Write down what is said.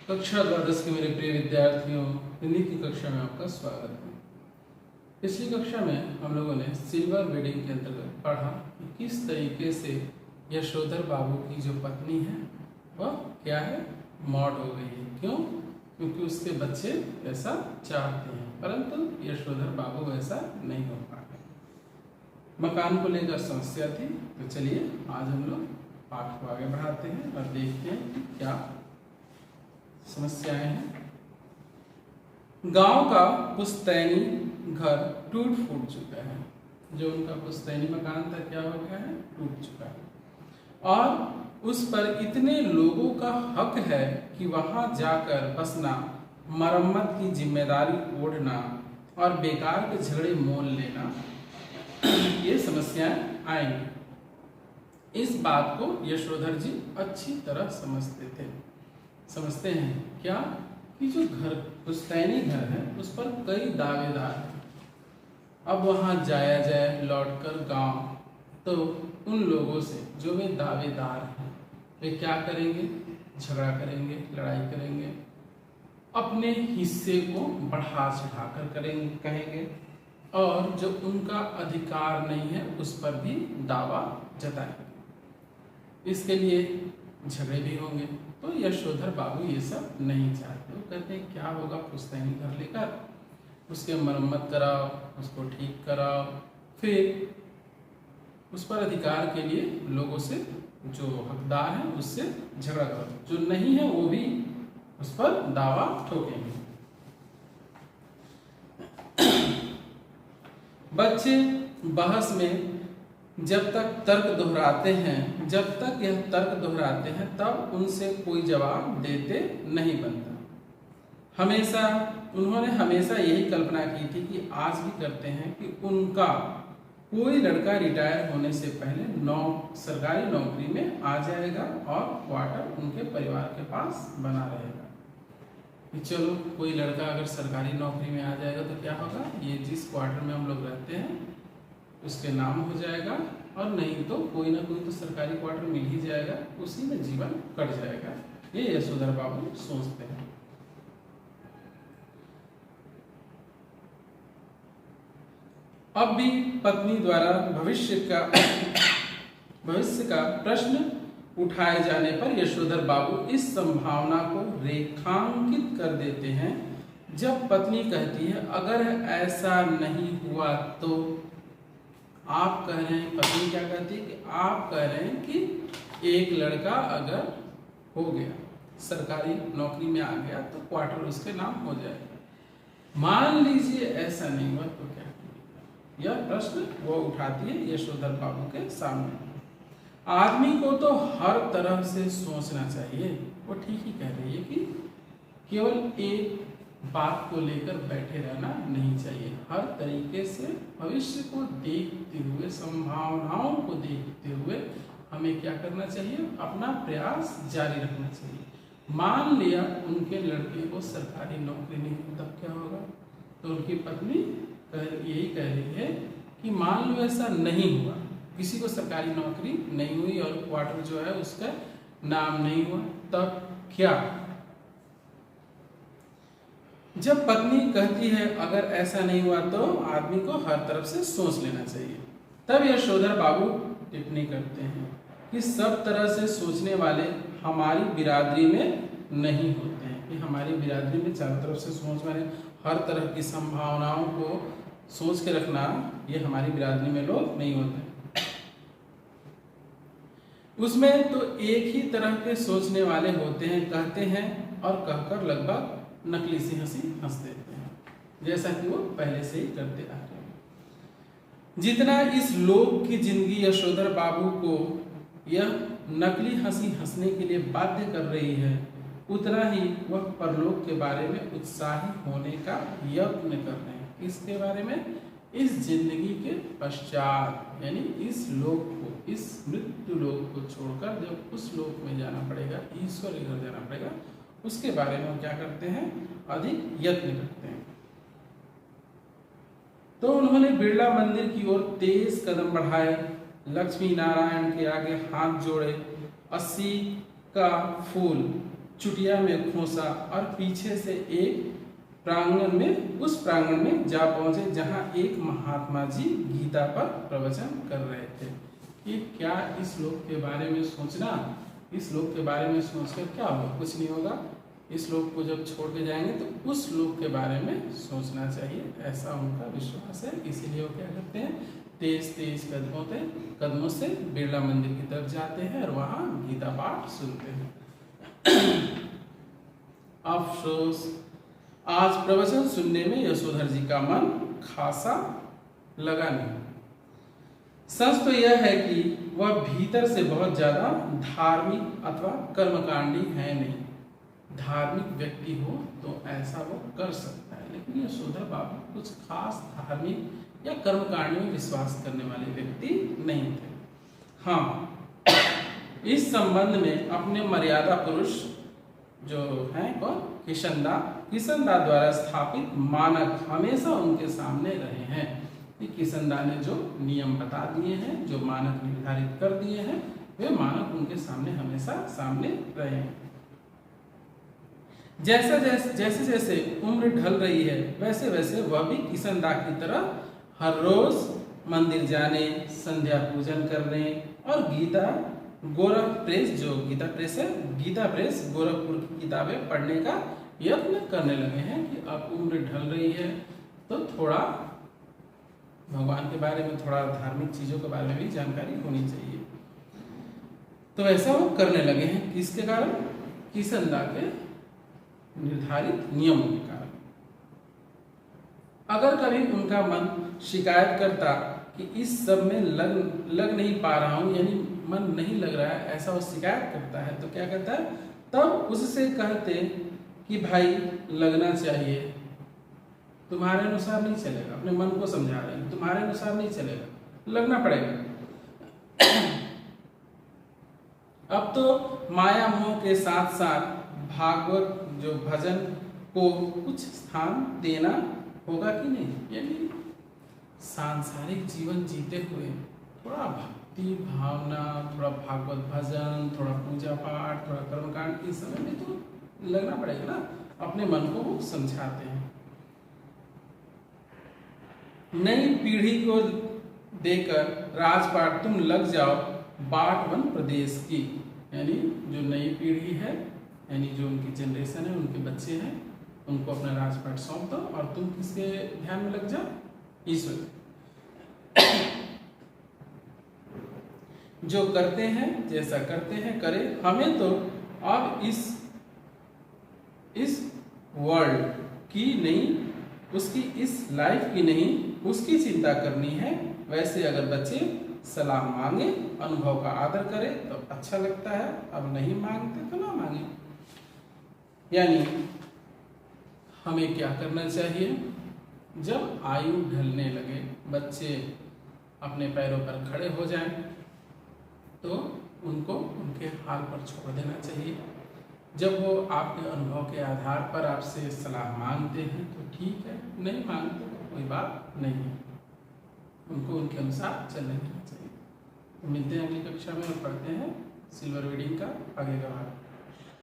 कक्षा द्वादश के मेरे प्रिय विद्यार्थियों, हिंदी की कक्षा में आपका स्वागत है। पिछली कक्षा में हम लोगों ने सिल्वर वेडिंग के अंतर्गत पढ़ा कि किस तरीके से यशोधर बाबू की जो पत्नी है वह क्या है, मौत हो गई है। क्यों? क्योंकि उसके बच्चे ऐसा चाहते हैं, परंतु यशोधर बाबू वैसा नहीं हो पा रहे। मकान को लेकर समस्या थी। तो चलिए आज हम लोग पाठ को आगे बढ़ाते हैं और देखते हैं कि क्या समस्याएं हैं। गांव का पुश्तैनी घर टूट फूट चुका है। जो उनका पुश्तैनी मकान था क्या हो गया है, टूट चुका है और उस पर इतने लोगों का हक है कि वहां जाकर बसना, मरम्मत की जिम्मेदारी ओढ़ना और बेकार के झगड़े मोल लेना, ये समस्याएं आएंगी। इस बात को यशोधर जी अच्छी तरह समझते हैं क्या कि जो घर पुश्तैनी घर है उस पर कई दावेदार हैं। अब वहां जाया जाए लौटकर गांव, तो उन लोगों से जो वे दावेदार हैं वे क्या करेंगे, झगड़ा करेंगे, लड़ाई करेंगे, अपने हिस्से को बढ़ा चढ़ाकर कहेंगे और जो उनका अधिकार नहीं है उस पर भी दावा जताएंगे। इसके लिए झगड़े भी होंगे। तो यशोधर बाबू ये सब नहीं चाहते। वो कहते हैं क्या होगा, पुश्तैनी घर लेकर उसके मरम्मत कराओ, उसको ठीक कराओ, फिर उस पर अधिकार के लिए लोगों से, जो हकदार हैं उससे झगड़ा करो, जो नहीं है वो भी उस पर दावा ठोकेंगे। बच्चे बहस में जब तक तर्क दोहराते हैं तब उनसे कोई जवाब देते नहीं बनता। उन्होंने हमेशा यही कल्पना की थी कि आज भी करते हैं कि उनका कोई लड़का रिटायर होने से पहले सरकारी नौकरी में आ जाएगा और क्वार्टर उनके परिवार के पास बना रहेगा। कि चलो कोई लड़का अगर सरकारी नौकरी में आ जाएगा तो क्या होगा, ये जिस क्वार्टर में हम लोग रहते हैं उसके नाम हो जाएगा, और नहीं तो कोई ना कोई तो सरकारी क्वार्टर मिल ही जाएगा, उसी में जीवन कट जाएगा। ये यशोधर बाबू सोचते हैं। अब भी पत्नी द्वारा भविष्य का प्रश्न उठाए जाने पर यशोधर बाबू इस संभावना को रेखांकित कर देते हैं। जब पत्नी कहती है अगर ऐसा नहीं हुआ तो, आप कह रहे हैं, पत्नी क्या कहती है कि आप कह रहे हैं कि एक लड़का अगर हो गया, सरकारी नौकरी में आ गया तो क्वार्टर उसके नाम हो जाएगा। मान लीजिए ऐसा नहीं हुआ तो क्या करेगा? यह प्रश्न वो उठाती है यशोधर बाबू के सामने। आदमी को तो हर तरह से सोचना चाहिए। वो ठीक ही कह रही है कि केवल एक बात को लेकर बैठे रहना नहीं चाहिए। हर तरीके से भविष्य को देखते हुए, संभावनाओं को देखते हुए हमें क्या करना चाहिए, अपना प्रयास जारी रखना चाहिए। मान लिया उनके लड़के को सरकारी नौकरी नहीं, तब क्या होगा? तो उनकी पत्नी यही कह रही है कि मान लो ऐसा नहीं हुआ, किसी को सरकारी नौकरी नहीं हुई और क्वार्टर जो है उसका नाम नहीं हुआ, तब क्या? जब पत्नी कहती है अगर ऐसा नहीं हुआ तो आदमी को हर तरफ से सोच लेना चाहिए, तब यशोधर बाबू टिप्पणी करते हैं कि सब तरह से सोचने वाले हमारी बिरादरी में नहीं होते हैं। कि हमारी बिरादरी में चारों तरफ से सोच वाले, हर तरह की संभावनाओं को सोच के रखना, ये हमारी बिरादरी में लोग नहीं होते। उसमें तो एक ही तरह के सोचने वाले होते हैं, कहते हैं और कहकर लगभग नकली सी हंसी हंस देते हैं, जैसा कि वो पहले से ही करते आ रहे हैं। जितना इस लोक की जिंदगी यशोधर बाबू को यह नकली हंसी हंसने के लिए बाध्य कर रही है, उतना ही वह परलोक के बारे में उत्साही होने का यत्न कर रहे हैं। इसके बारे में, इस जिंदगी के पश्चात, यानी इस लोक को, इस मृत्यु लोक को छोड़कर जब उस लोक में जाना पड़ेगा, ईश्वर के घर जाना पड़ेगा, उसके बारे में क्या करते हैं, अधिक यत्न करते हैं। तो उन्होंने बिरला मंदिर की ओर तेज कदम बढ़ाए, लक्ष्मी नारायण के आगे हाथ जोड़े, 80 का फूल चुटिया में खोसा और पीछे से एक प्रांगण में, उस प्रांगण में जा पहुंचे जहां एक महात्मा जी गीता पर प्रवचन कर रहे थे। कि क्या इस श्लोक के बारे में सोचना, इस श्लोक के बारे में सोचकर क्या होगा? कुछ नहीं होगा। इस श्लोक को जब छोड़ के जाएंगे तो उस श्लोक के बारे में सोचना चाहिए, ऐसा उनका विश्वास है। इसीलिए वो क्या करते हैं, तेज तेज कदमों से बिरला मंदिर की तरफ जाते हैं और वहां गीता पाठ सुनते हैं। अफसोस, आज प्रवचन सुनने में यशोधर जी का मन खासा लगा नहीं। सच तो यह है कि वह भीतर से बहुत ज्यादा धार्मिक अथवा कर्मकांडी है नहीं। धार्मिक व्यक्ति हो तो ऐसा वो कर सकता है, लेकिन यशोधर बाबू कुछ खास धार्मिक या कर्मकांडी में विश्वास करने वाले व्यक्ति नहीं थे। हाँ, इस संबंध में अपने मर्यादा पुरुष जो हैं कौन, किशनदा द्वारा स्थापित मानक हमेशा उनके सामने रहे हैं। किशनदा ने जो नियम बता दिए हैं, जो मानक निर्धारित कर दिए हैं, वे मानक उनके सामने हमेशा सामने रहे हैं। जैसे जैसे उम्र ढल रही है वैसे वैसे वह भी किशनदा की तरह हर रोज मंदिर जाने, संध्या पूजन करने और गीता प्रेस गोरखपुर की किताबें पढ़ने का यत्न करने लगे हैं। कि अब उम्र ढल रही है तो थोड़ा भगवान के बारे में, थोड़ा धार्मिक चीजों के बारे में भी जानकारी होनी चाहिए। तो ऐसा वो करने लगे हैं। किसके कारण? किशनदा के निर्धारित नियमों के कारण। अगर कभी उनका मन शिकायत करता कि इस सब में लग नहीं पा रहा हूं, यानी मन नहीं लग रहा है, ऐसा वो शिकायत करता है, तो क्या कहता है, तब उससे कहते कि भाई लगना चाहिए, तुम्हारे अनुसार नहीं चलेगा। अपने मन को समझा रहे हैं, तुम्हारे अनुसार नहीं चलेगा, लगना पड़ेगा। अब तो माया मोह के साथ साथ भागवत जो भजन को कुछ स्थान देना होगा कि नहीं। यानी सांसारिक जीवन जीते हुए थोड़ा भक्ति भावना, थोड़ा भागवत भजन, थोड़ा पूजा पाठ, थोड़ा कर्मकांड, इस समय में तो लगना पड़ेगा ना। अपने मन को वो समझाते हैं। नई पीढ़ी को देकर राजपाट तुम लग जाओ बाट वन प्रदेश की। यानी जो नई पीढ़ी है, यानी जो उनकी जनरेशन है, उनके बच्चे हैं, उनको अपना राजपाट सौंप दो और तुम किसके ध्यान में लग जाओ, ईश्वर। जो करते हैं, जैसा करते हैं करे। हमें तो अब इस वर्ल्ड की नहीं, उसकी इस लाइफ की नहीं, उसकी चिंता करनी है। वैसे अगर बच्चे सलाह मांगे, अनुभव का आदर करें तो अच्छा लगता है, अब नहीं मांगते तो ना मांगे। यानी हमें क्या करना चाहिए, जब आयु ढलने लगे, बच्चे अपने पैरों पर खड़े हो जाएं, तो उनको उनके हाल पर छोड़ देना चाहिए। जब वो आपके अनुभव के आधार पर आपसे सलाह मांगते हैं तो ठीक है, नहीं मांगते तो कोई बात नहीं है, उनको उनके अनुसार चलने देना चाहिए। तो मिलते हैं अगली कक्षा में और पढ़ते हैं सिल्वर वीडिंग का आगे का भाग।